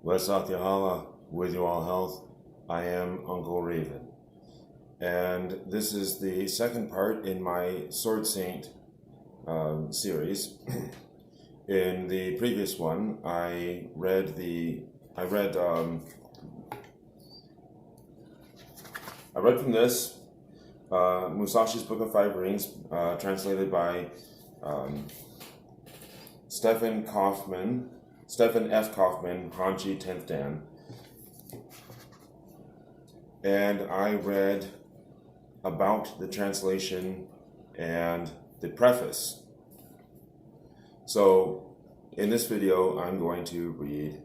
Wesatyahala, with you all health. I am Uncle Raven. And this is the second part in my Sword Saint series. In the previous one, I read from this Musashi's Book of Five Rings, translated by Stephen F. Kaufman, Hanshi, Tenþ Dan. And I read about the translation and the preface. So in this video, I'm going to read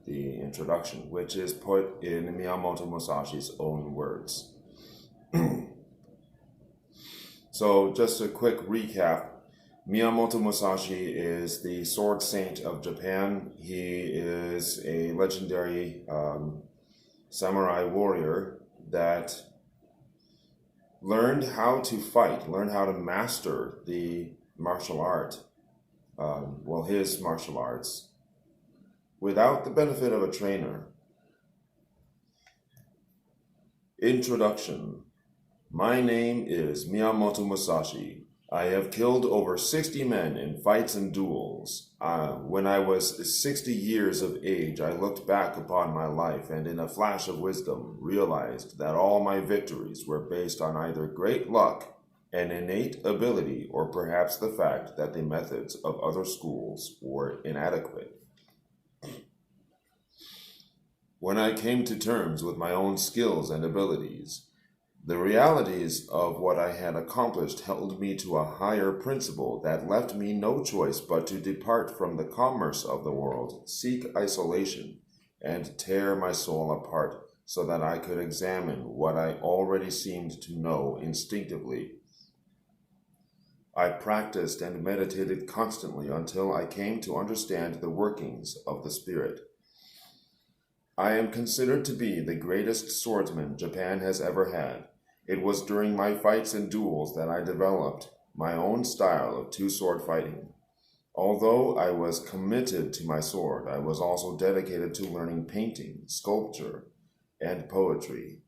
the introduction, which is put in Miyamoto Musashi's own words. So just a quick recap. Miyamoto Musashi is the sword saint of Japan. He is a legendary samurai warrior that learned how to fight, learned how to master the martial art, his martial arts, without the benefit of a trainer. Introduction. My name is Miyamoto Musashi. I have killed over 60 men in fights and duels. When I was 60 years of age, I looked back upon my life and in a flash of wisdom realized that all my victories were based on either great luck, an innate ability, or perhaps the fact that the methods of other schools were inadequate. When I came to terms with my own skills and abilities, the realities of what I had accomplished held me to a higher principle that left me no choice but to depart from the commerce of the world, seek isolation, and tear my soul apart so that I could examine what I already seemed to know instinctively. I practiced and meditated constantly until I came to understand the workings of the spirit. I am considered to be the greatest swordsman Japan has ever had. It was during my fights and duels that I developed my own style of two-sword fighting. Although I was committed to my sword, I was also dedicated to learning painting, sculpture, and poetry.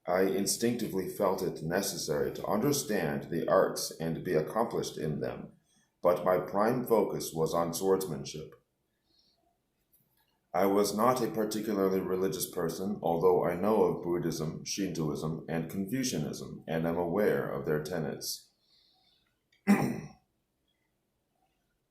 I instinctively felt it necessary to understand the arts and be accomplished in them, but my prime focus was on swordsmanship. I was not a particularly religious person, although I know of Buddhism, Shintoism, and Confucianism, and am aware of their tenets.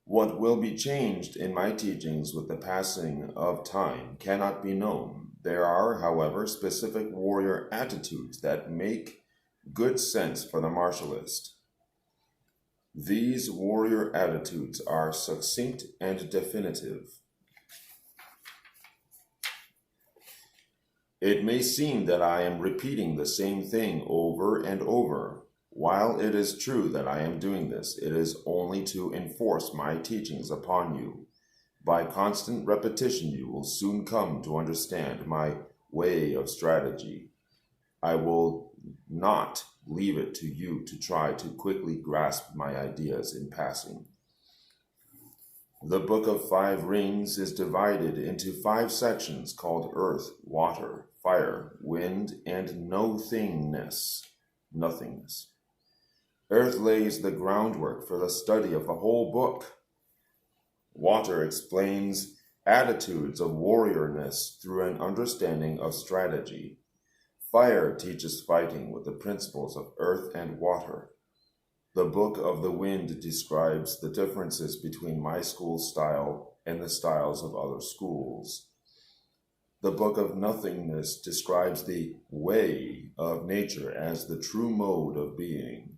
What will be changed in my teachings with the passing of time cannot be known. There are, however, specific warrior attitudes that make good sense for the martialist. These warrior attitudes are succinct and definitive. It may seem that I am repeating the same thing over and over. While it is true that I am doing this, it is only to enforce my teachings upon you. By constant repetition, you will soon come to understand my way of strategy. I will not leave it to you to try to quickly grasp my ideas in passing. The Book of Five Rings is divided into 5 sections called Earth, Water, Fire, Wind, and Nothingness. Earth lays the groundwork for the study of the whole book. Water explains attitudes of warriorness through an understanding of strategy. Fire teaches fighting with the principles of earth and water. The Book of the Wind describes the differences between my school style and the styles of other schools. The Book of Nothingness describes the way of nature as the true mode of being.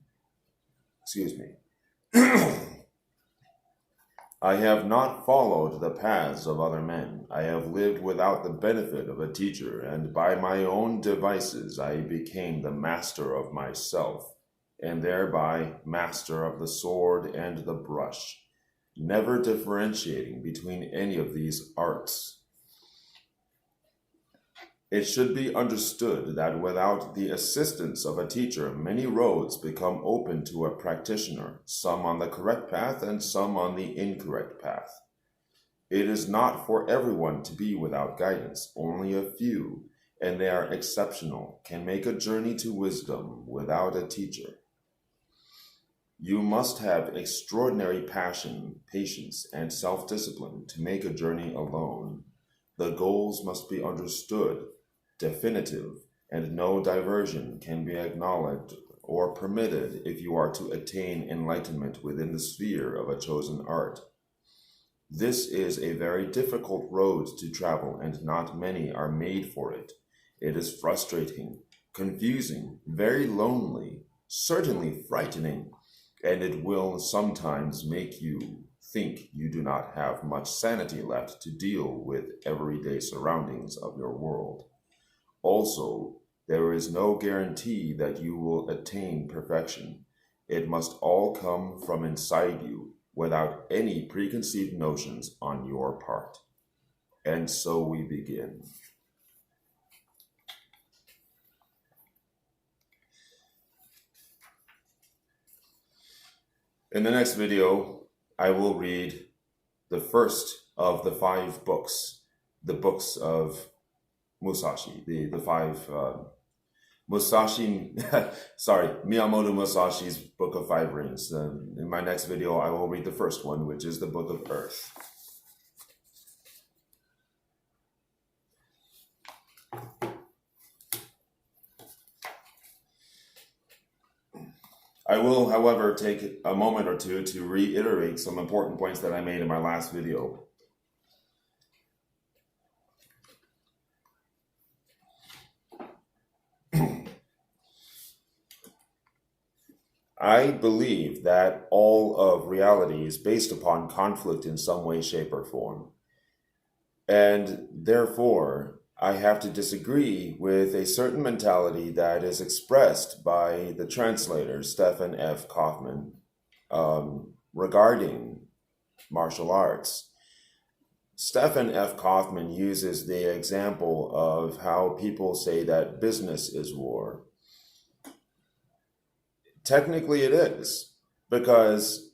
I have not followed the paths of other men. I have lived without the benefit of a teacher, and by my own devices I became the master of myself, and thereby master of the sword and the brush, never differentiating between any of these arts. It should be understood that without the assistance of a teacher, many roads become open to a practitioner, some on the correct path and some on the incorrect path. It is not for everyone to be without guidance. Only a few, and they are exceptional, can make a journey to wisdom without a teacher. You must have extraordinary passion, patience, and self-discipline to make a journey alone. The goals must be understood, definitive, and no diversion can be acknowledged or permitted if you are to attain enlightenment within the sphere of a chosen art. This is a very difficult road to travel, and not many are made for it. It is frustrating, confusing, very lonely, certainly frightening, and it will sometimes make you think you do not have much sanity left to deal with everyday surroundings of your world. Also, there is no guarantee that you will attain perfection. It must all come from inside you, without any preconceived notions on your part. And so we begin. In the next video, I will read the first of the 5 books, the books of Musashi, the 5 Miyamoto Musashi's Book of 5 Rings. In my next video, I will read the first one, which is the Book of Earth. I will, however, take a moment or two to reiterate some important points that I made in my last video. I believe that all of reality is based upon conflict in some way, shape, or form. And therefore, I have to disagree with a certain mentality that is expressed by the translator, Stephen F. Kaufman, regarding martial arts. Stephen F. Kaufman uses the example of how people say that business is war. Technically it is, because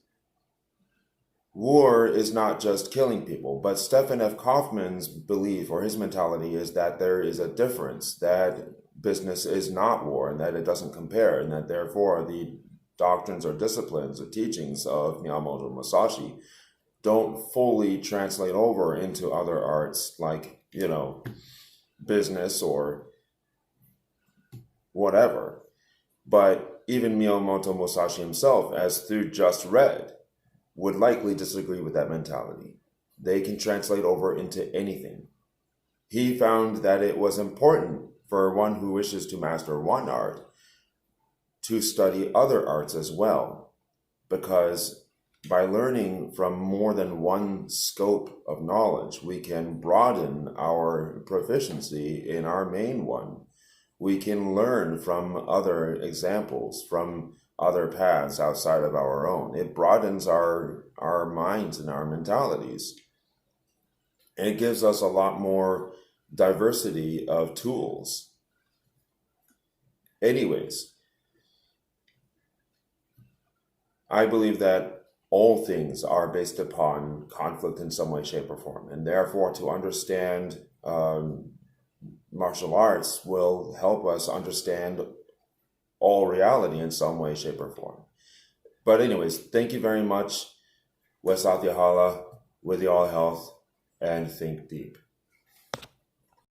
war is not just killing people, but Stephen F. Kaufman's belief or his mentality is that there is a difference, that business is not war and that it doesn't compare, and that therefore the doctrines or disciplines or teachings of Miyamoto Musashi don't fully translate over into other arts like, business or whatever. But even Miyamoto Musashi himself, as through Just Read, would likely disagree with that mentality. They can translate over into anything. He found that it was important for one who wishes to master one art to study other arts as well, because by learning from more than one scope of knowledge, we can broaden our proficiency in our main one. We can learn from other examples, from other paths outside of our own. It broadens our minds and our mentalities. And it gives us a lot more diversity of tools. Anyways, I believe that all things are based upon conflict in some way, shape, or form. And therefore, to understand martial arts will help us understand all reality in some way, shape, or form. But anyways, thank you very much. Wesatyahala, with you all health, and think deep.